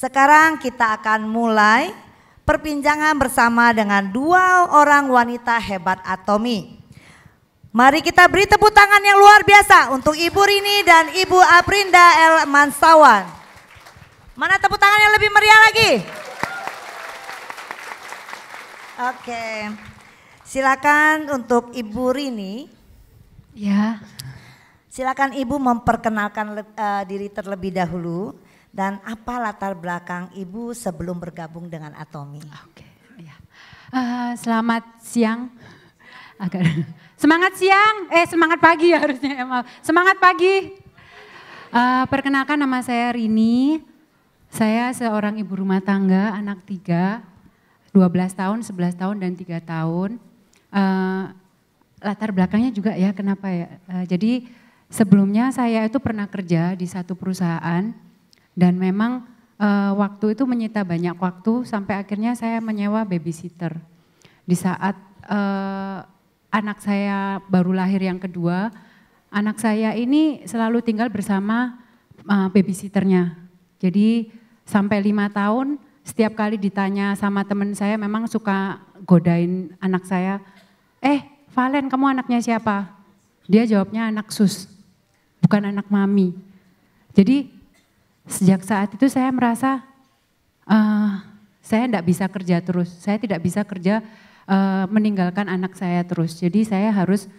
Sekarang kita akan mulai perbincangan bersama dengan dua orang wanita hebat Atomi. Mari kita beri tepuk tangan yang luar biasa untuk Ibu Rini dan Ibu Aprinda El Mansawan. Mana tepuk tangan yang lebih meriah lagi? Oke, silakan untuk Ibu Rini. Ya. Silakan Ibu memperkenalkan diri terlebih dahulu dan apa latar belakang Ibu sebelum bergabung dengan Atomi. Oke, ya. Selamat siang. Semangat siang, semangat pagi harusnya. Semangat pagi. Perkenalkan, nama saya Rini. Saya seorang ibu rumah tangga, anak 3, 12 tahun, 11 tahun, dan 3 tahun. Latar belakangnya juga ya, kenapa ya. Jadi sebelumnya saya itu pernah kerja di satu perusahaan dan memang waktu itu menyita banyak waktu sampai akhirnya saya menyewa babysitter. Di saat anak saya baru lahir yang kedua, anak saya ini selalu tinggal bersama babysitternya. Jadi sampai 5 tahun setiap kali ditanya sama teman saya memang suka godain anak saya, Valen, kamu anaknya siapa? Dia jawabnya anak sus, bukan anak mami. Jadi sejak saat itu saya merasa saya tidak bisa kerja terus. Saya tidak bisa kerja meninggalkan anak saya terus. Jadi saya harus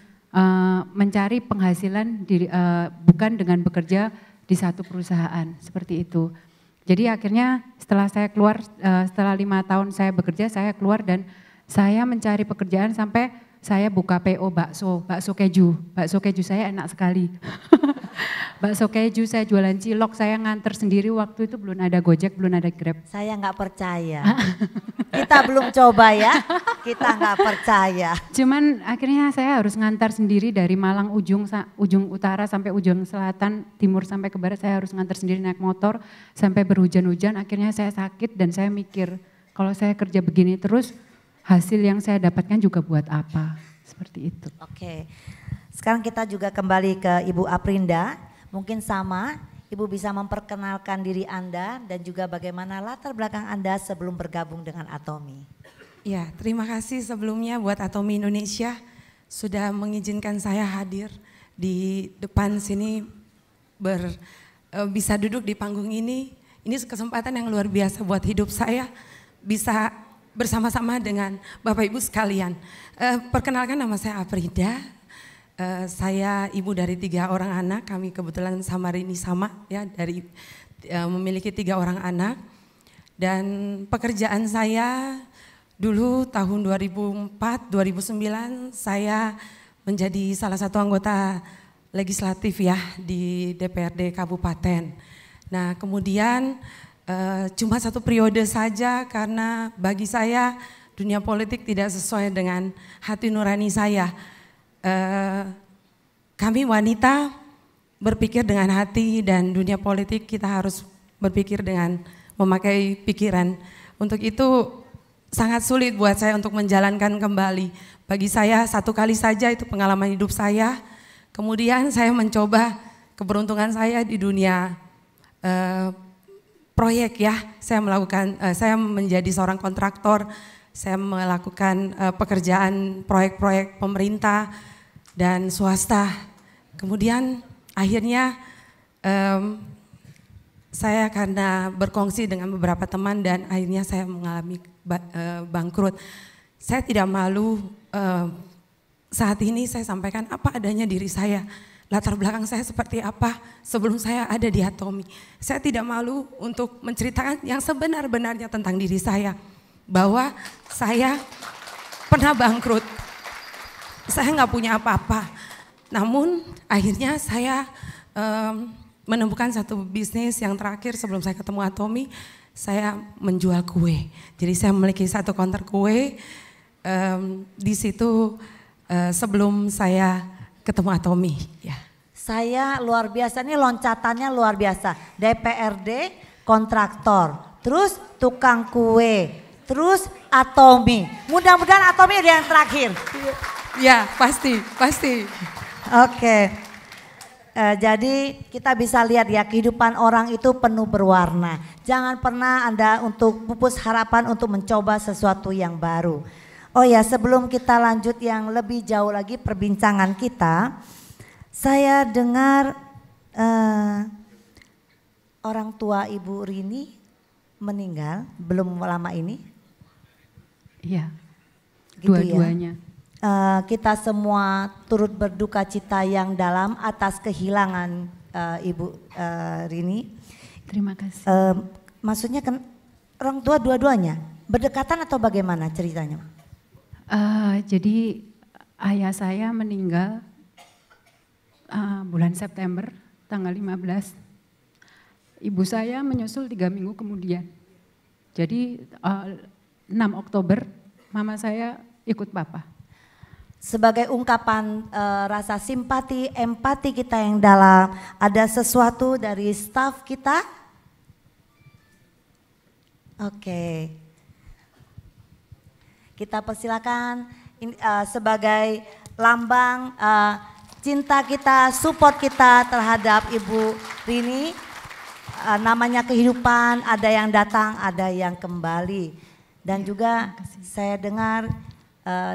mencari penghasilan bukan dengan bekerja di satu perusahaan, seperti itu. Jadi akhirnya setelah saya keluar, setelah 5 tahun saya bekerja, saya keluar dan saya mencari pekerjaan sampai saya buka PO bakso keju. Bakso keju saya enak sekali. Bakso keju, saya jualan cilok, saya nganter sendiri, waktu itu belum ada Gojek, belum ada Grab. Saya nggak percaya. Kita belum coba ya, kita nggak percaya. Cuman akhirnya saya harus ngantar sendiri dari Malang ujung utara sampai ujung selatan, timur sampai ke barat, saya harus ngantar sendiri naik motor sampai berhujan-hujan. Akhirnya saya sakit dan saya mikir kalau saya kerja begini terus, hasil yang saya dapatkan juga buat apa, seperti itu. Oke, sekarang kita juga kembali ke Ibu Aprinda. Mungkin sama, Ibu bisa memperkenalkan diri Anda dan juga bagaimana latar belakang Anda sebelum bergabung dengan Atomi. Ya, terima kasih sebelumnya buat Atomi Indonesia sudah mengizinkan saya hadir di depan sini, bisa duduk di panggung ini. Ini kesempatan yang luar biasa buat hidup saya, bisa bersama-sama dengan Bapak Ibu sekalian. Perkenalkan, nama saya Aprinda. Saya ibu dari 3 orang anak. Kami kebetulan sama Rini sama ya, memiliki 3 orang anak. Dan pekerjaan saya dulu tahun 2004-2009 saya menjadi salah satu anggota legislatif ya di DPRD Kabupaten. Nah, kemudian cuma 1 periode saja karena bagi saya dunia politik tidak sesuai dengan hati nurani saya. Kami wanita berpikir dengan hati dan dunia politik kita harus berpikir dengan memakai pikiran. Untuk itu sangat sulit buat saya untuk menjalankan kembali. Bagi saya 1 kali saja itu pengalaman hidup saya. Kemudian saya mencoba keberuntungan saya di dunia proyek ya, saya menjadi seorang kontraktor, saya melakukan pekerjaan proyek-proyek pemerintah dan swasta. Kemudian akhirnya saya karena berkongsi dengan beberapa teman dan akhirnya saya mengalami bangkrut. Saya tidak malu, saat ini saya sampaikan apa adanya diri saya. Latar belakang saya seperti apa sebelum saya ada di Atomi. Saya tidak malu untuk menceritakan yang sebenar-benarnya tentang diri saya. Bahwa saya pernah bangkrut. Saya nggak punya apa-apa. Namun akhirnya saya menemukan satu bisnis yang terakhir sebelum saya ketemu Atomi. Saya menjual kue. Jadi saya memiliki 1 konter kue. Di situ sebelum saya ketemu Atomi ya. Saya luar biasa, ini loncatannya luar biasa. DPRD, kontraktor, terus tukang kue, terus Atomi. Mudah-mudahan Atomi udah yang terakhir. Ya, pasti. Oke. Jadi kita bisa lihat ya, kehidupan orang itu penuh berwarna. Jangan pernah Anda untuk pupus harapan untuk mencoba sesuatu yang baru. Oh ya, sebelum kita lanjut yang lebih jauh lagi perbincangan kita, saya dengar orang tua Ibu Rini meninggal belum lama ini. Iya, Gitu dua-duanya. Kita semua turut berduka cita yang dalam atas kehilangan Ibu Rini. Terima kasih. Maksudnya kan orang tua dua-duanya berdekatan atau bagaimana ceritanya? Jadi ayah saya meninggal bulan September tanggal 15. Ibu saya menyusul 3 minggu kemudian. Jadi 6 Oktober mama saya ikut papa. Sebagai ungkapan rasa simpati, empati kita yang dalam, ada sesuatu dari staf kita? Oke. Kita persilakan sebagai lambang cinta kita, support kita terhadap Ibu Rini. Namanya kehidupan, ada yang datang, ada yang kembali. Dan juga saya dengar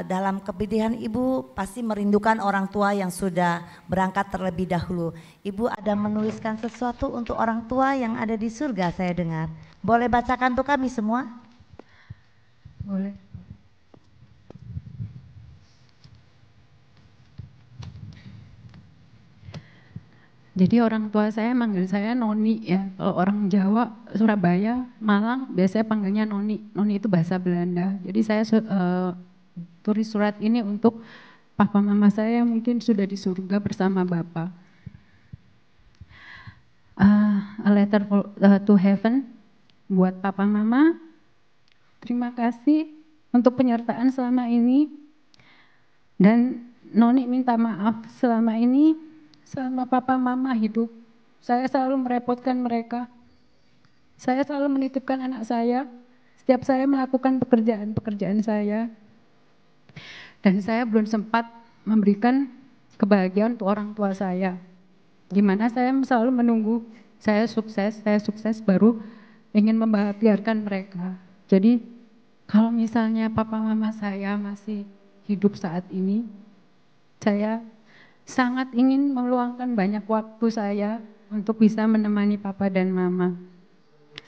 dalam kepedihan Ibu pasti merindukan orang tua yang sudah berangkat terlebih dahulu. Ibu ada menuliskan sesuatu untuk orang tua yang ada di surga, saya dengar. Boleh bacakan untuk kami semua? Boleh. Jadi orang tua saya manggil saya Noni ya. Kalau orang Jawa, Surabaya, Malang biasanya panggilnya Noni. Noni itu bahasa Belanda. Jadi saya tulis surat ini untuk papa mama saya yang mungkin sudah di surga bersama Bapak. A letter to heaven buat papa mama. Terima kasih untuk penyertaan selama ini. Dan Noni minta maaf selama ini. Selama papa mama hidup, saya selalu merepotkan mereka. Saya selalu menitipkan anak saya setiap saya melakukan pekerjaan saya. Dan saya belum sempat memberikan kebahagiaan untuk orang tua saya. Gimana saya selalu menunggu saya sukses baru ingin membahagiakan mereka. Jadi kalau misalnya papa mama saya masih hidup saat ini, saya sangat ingin meluangkan banyak waktu saya untuk bisa menemani papa dan mama.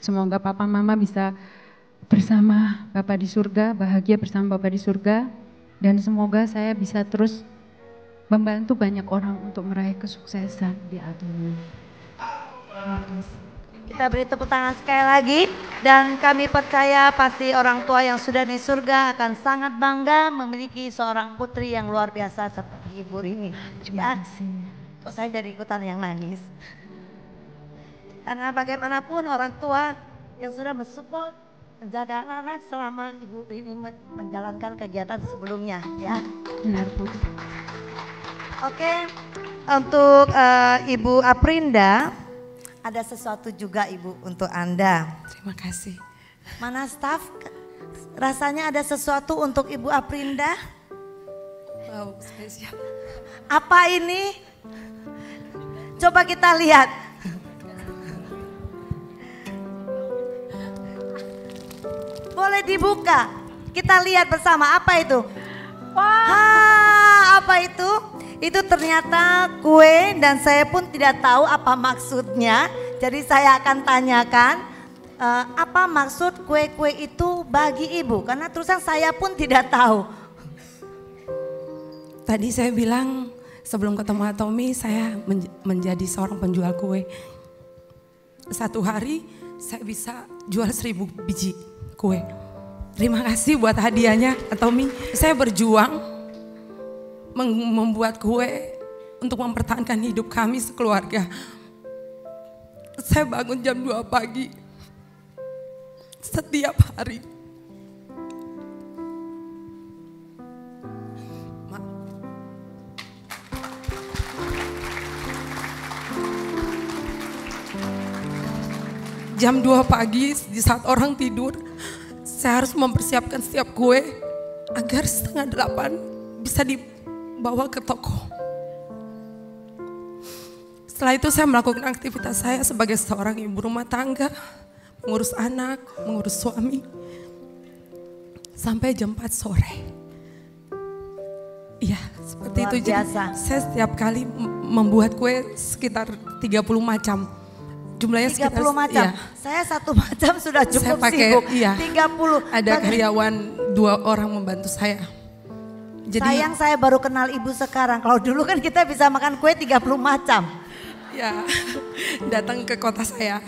Semoga papa mama bisa bersama Bapak di surga, bahagia bersama Bapak di surga. Dan semoga saya bisa terus membantu banyak orang untuk meraih kesuksesan di dunia. Kita beri tepuk tangan sekali lagi. Dan kami percaya pasti orang tua yang sudah di surga akan sangat bangga memiliki seorang putri yang luar biasa seperti Ibu Rini. Terima kasih. Kok saya jadi ikutan yang nangis. Karena bagaimanapun orang tua yang sudah mensupport, menjaga anak selama Ibu Rini menjalankan kegiatan sebelumnya, ya. Benar, Bu. Oke, untuk Ibu Aprinda, ada sesuatu juga Ibu untuk Anda. Terima kasih. Mana staf? Rasanya ada sesuatu untuk Ibu Aprinda? Wow, spesial. Apa ini? Coba kita lihat. Boleh dibuka. Kita lihat bersama apa itu? Wah, apa itu? Itu ternyata kue dan saya pun tidak tahu apa maksudnya. Jadi saya akan tanyakan apa maksud kue-kue itu bagi Ibu. Karena terusan saya pun tidak tahu. Tadi saya bilang sebelum ketemu Tommy saya menjadi seorang penjual kue. Satu hari saya bisa jual 1000 biji kue. Terima kasih buat hadiahnya Tommy. Saya berjuang membuat kue untuk mempertahankan hidup kami sekeluarga. Saya bangun jam 2 pagi setiap hari. Jam 2 pagi di saat orang tidur, saya harus mempersiapkan setiap kue agar 7:30 bisa dibawa ke toko. Setelah itu saya melakukan aktivitas saya sebagai seorang ibu rumah tangga, mengurus anak, mengurus suami, sampai jam 4 sore. Iya, seperti Luar itu. Jadi biasa. saya setiap kali membuat kue sekitar 30 macam. Jumlahnya 30 sekitar macam. iya. Saya 1 macam sudah Saya cukup pakai, sibuk. iya. 30. Ada karyawan 2 orang membantu saya. Jadi Sayang saya baru kenal ibu sekarang. Kalau dulu kan kita bisa makan kue 30 macam. ya datang ke kota saya.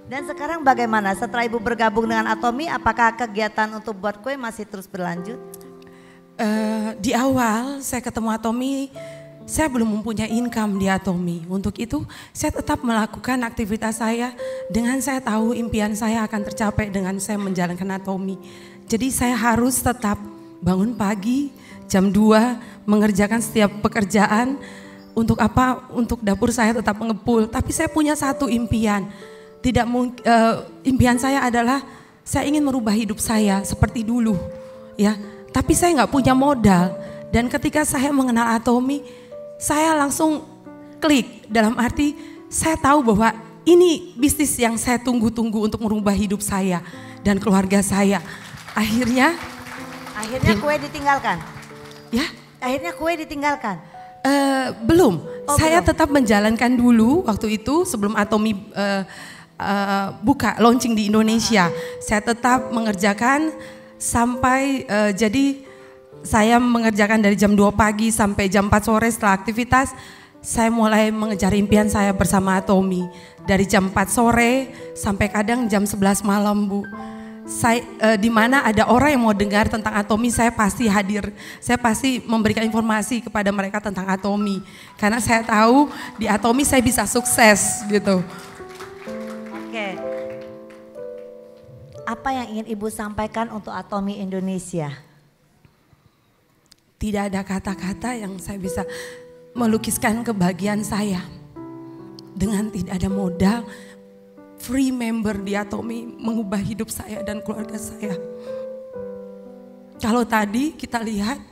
Dan sekarang bagaimana setelah ibu bergabung dengan Atomi, apakah kegiatan untuk buat kue masih terus berlanjut? Di awal saya ketemu Atomi, saya belum mempunyai income di Atomi. Untuk itu saya tetap melakukan aktivitas saya dengan saya tahu impian saya akan tercapai dengan saya menjalankan Atomi. Jadi saya harus tetap bangun pagi jam 2 mengerjakan setiap pekerjaan. Untuk apa? Untuk dapur saya tetap mengepul. Tapi saya punya satu impian. Impian saya adalah saya ingin merubah hidup saya seperti dulu, ya. Tapi saya nggak punya modal. Dan ketika saya mengenal Atomi, saya langsung klik. Dalam arti saya tahu bahwa ini bisnis yang saya tunggu-tunggu untuk merubah hidup saya dan keluarga saya. Akhirnya kue ditinggalkan? Ya? Akhirnya kue ditinggalkan? Belum. Saya Belum. tetap menjalankan dulu waktu itu sebelum Atomi buka launching di Indonesia. Saya tetap mengerjakan sampai jadi saya mengerjakan dari jam 2 pagi sampai jam 4 sore setelah aktivitas. Saya mulai mengejar impian saya bersama Atomi. Dari jam 4 sore sampai kadang jam 11 malam, Bu. Di mana ada orang yang mau dengar tentang Atomi, saya pasti hadir. Saya pasti memberikan informasi kepada mereka tentang Atomi. Karena saya tahu di Atomi saya bisa sukses gitu. Oke. Apa yang ingin Ibu sampaikan untuk Atomi Indonesia? Tidak ada kata-kata yang saya bisa melukiskan kebahagiaan saya. Dengan tidak ada modal, free member di Atomi mengubah hidup saya dan keluarga saya. Kalau tadi kita lihat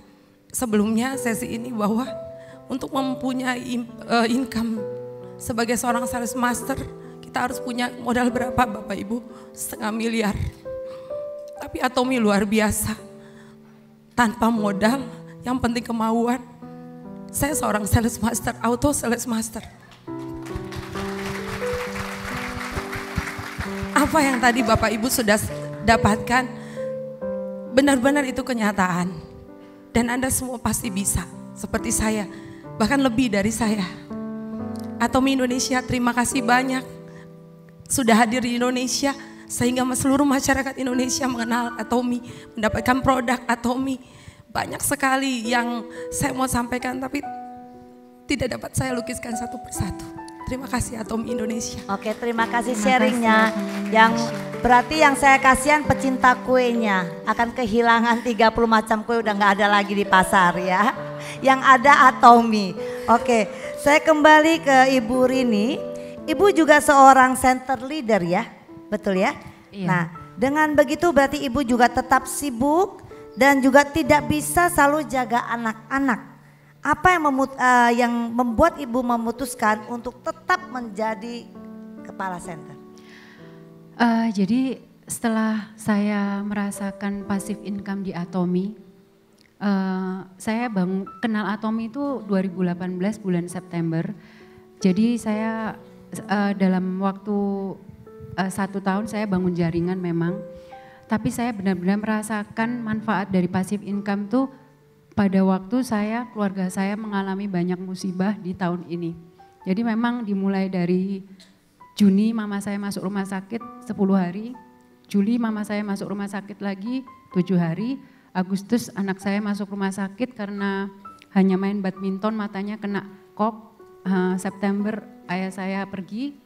sebelumnya sesi ini bahwa untuk mempunyai income sebagai seorang sales master, kita harus punya modal berapa Bapak Ibu? 500 miliar. Tapi Atomi luar biasa. Tanpa modal, yang penting kemauan. Saya seorang sales master, auto sales master. Apa yang tadi Bapak Ibu sudah dapatkan, benar-benar itu kenyataan. Dan Anda semua pasti bisa, seperti saya, bahkan lebih dari saya. Atomi Indonesia, terima kasih banyak sudah hadir di Indonesia, sehingga seluruh masyarakat Indonesia mengenal Atomi, mendapatkan produk Atomi. Banyak sekali yang saya mau sampaikan, tapi tidak dapat saya lukiskan satu persatu. Terima kasih Atomi Indonesia. Oke, terima kasih sharingnya. Yang berarti yang saya kasihan pecinta kuenya akan kehilangan 30 macam kue, udah nggak ada lagi di pasar ya. Yang ada Atomi. Oke, saya kembali ke Ibu Rini. Ibu juga seorang center leader ya, betul ya? Iya. Nah, dengan begitu berarti Ibu juga tetap sibuk dan juga tidak bisa selalu jaga anak-anak. Apa yang membuat Ibu memutuskan untuk tetap menjadi kepala center? Jadi setelah saya merasakan passive income di Atomi, saya kenal Atomi itu 2018 bulan September. Jadi saya dalam waktu 1 tahun saya bangun jaringan memang. Tapi saya benar-benar merasakan manfaat dari passive income tuh pada waktu keluarga saya mengalami banyak musibah di tahun ini. Jadi memang dimulai dari Juni mama saya masuk rumah sakit 10 hari, Juli mama saya masuk rumah sakit lagi 7 hari, Agustus anak saya masuk rumah sakit karena hanya main badminton matanya kena kop, September ayah saya pergi,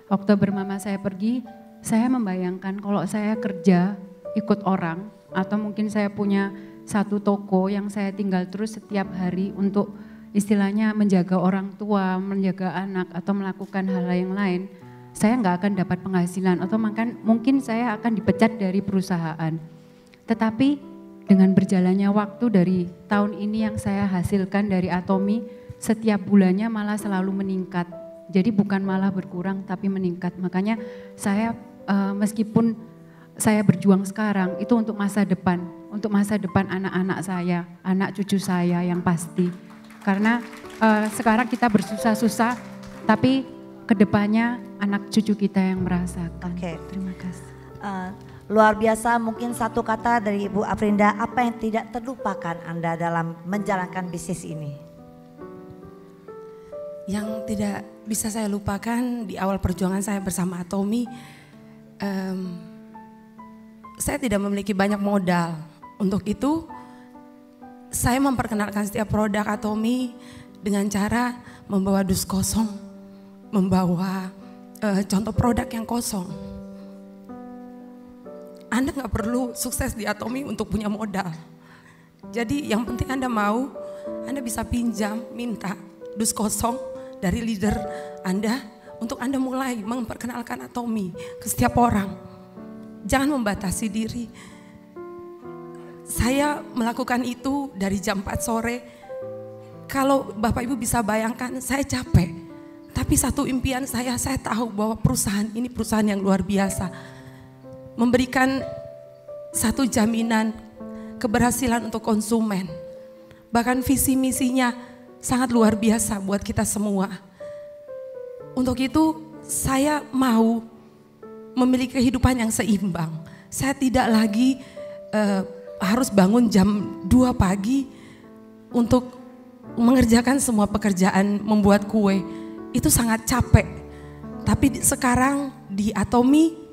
Oktober mama saya pergi. Saya membayangkan kalau saya kerja ikut orang atau mungkin saya punya satu toko yang saya tinggal terus setiap hari untuk istilahnya menjaga orang tua, menjaga anak atau melakukan hal yang lain, saya nggak akan dapat penghasilan atau mungkin saya akan dipecat dari perusahaan. Tetapi dengan berjalannya waktu dari tahun ini yang saya hasilkan dari Atomi, setiap bulannya malah selalu meningkat. Jadi bukan malah berkurang tapi meningkat. Makanya saya meskipun saya berjuang sekarang itu untuk masa depan anak-anak saya, anak cucu saya yang pasti. Karena sekarang kita bersusah-susah tapi kedepannya anak cucu kita yang merasakan. Oke. Terima kasih. Luar biasa, mungkin satu kata dari Ibu Aprinda, apa yang tidak terlupakan Anda dalam menjalankan bisnis ini? Yang tidak bisa saya lupakan di awal perjuangan saya bersama Atomy, saya tidak memiliki banyak modal. Untuk itu saya memperkenalkan setiap produk Atomy dengan cara membawa dus kosong, membawa contoh produk yang kosong. Anda nggak perlu sukses di Atomy untuk punya modal. Jadi yang penting Anda mau, Anda bisa pinjam, minta dus kosong dari leader Anda untuk Anda mulai memperkenalkan Atomy ke setiap orang. Jangan membatasi diri. Saya melakukan itu dari jam 4 sore. Kalau Bapak Ibu bisa bayangkan, saya capek. Tapi satu impian saya tahu bahwa perusahaan ini perusahaan yang luar biasa. Memberikan satu jaminan keberhasilan untuk konsumen. Bahkan visi misinya sangat luar biasa buat kita semua. Untuk itu saya mau memiliki kehidupan yang seimbang. Saya tidak lagi harus bangun jam 2 pagi untuk mengerjakan semua pekerjaan membuat kue. Itu sangat capek. Tapi sekarang di Atomy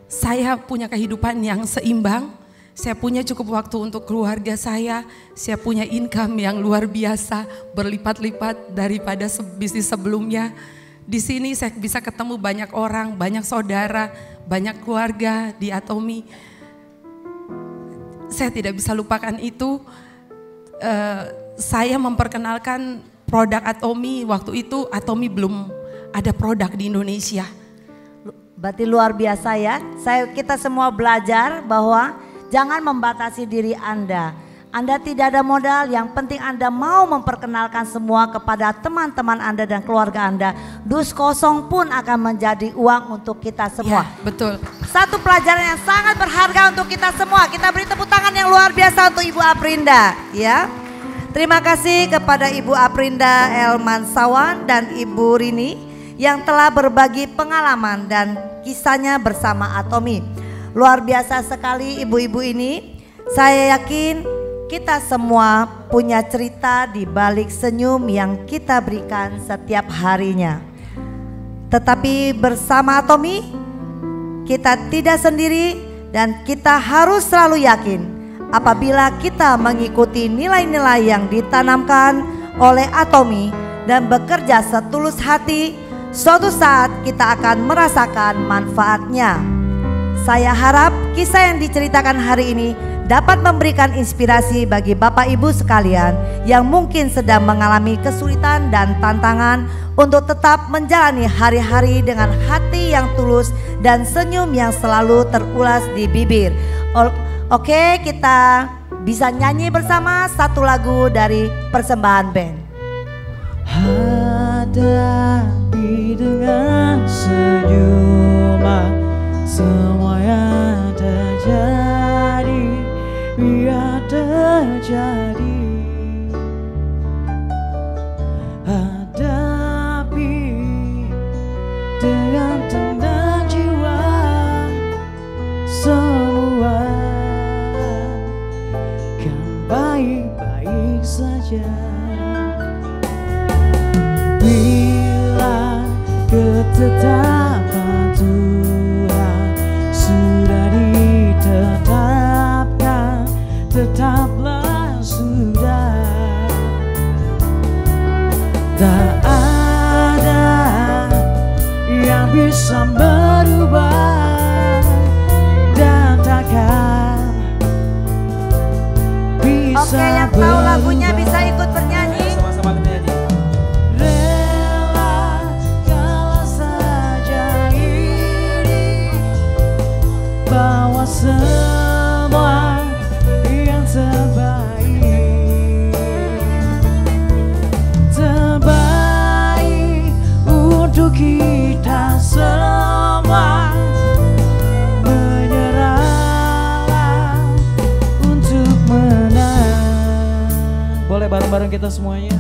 saya punya kehidupan yang seimbang. Saya punya cukup waktu untuk keluarga saya punya income yang luar biasa, berlipat-lipat daripada bisnis sebelumnya. Di sini saya bisa ketemu banyak orang, banyak saudara, banyak keluarga di Atomy. Saya tidak bisa lupakan itu. Saya memperkenalkan produk Atomy, waktu itu Atomy belum ada produk di Indonesia. Berarti luar biasa ya. Kita semua belajar bahwa jangan membatasi diri Anda. Anda tidak ada modal, yang penting Anda mau memperkenalkan semua kepada teman-teman Anda dan keluarga Anda. Dus kosong pun akan menjadi uang untuk kita semua. Ya, betul. Satu pelajaran yang sangat berharga untuk kita semua. Kita beri tepuk tangan yang luar biasa untuk Ibu Aprinda, ya. Terima kasih kepada Ibu Aprinda Elmansawan dan Ibu Rini yang telah berbagi pengalaman dan kisahnya bersama Atomy. Luar biasa sekali ibu-ibu ini. Saya yakin kita semua punya cerita di balik senyum yang kita berikan setiap harinya. Tetapi bersama Atomy kita tidak sendiri dan kita harus selalu yakin apabila kita mengikuti nilai-nilai yang ditanamkan oleh Atomy dan bekerja setulus hati, suatu saat kita akan merasakan manfaatnya. Saya harap kisah yang diceritakan hari ini dapat memberikan inspirasi bagi Bapak Ibu sekalian yang mungkin sedang mengalami kesulitan dan tantangan untuk tetap menjalani hari-hari dengan hati yang tulus dan senyum yang selalu terulas di bibir. Oke, kita bisa nyanyi bersama satu lagu dari persembahan band. Hadapi dengan senyuman semua yang terjadi, biar terjadi. Hadapi dengan tenang jiwa, semua kan baik-baik saja. Bila ketetapan Tuhan sudah ditetapkan, tetaplah sudah. Tak ada yang bisa merubah dan takkan bisa. Oke, yang tahu lagunya bisa ikut bernyanyi. Sama-sama kita nyanyi. Rela kalah saja. Boleh bareng-bareng kita semuanya.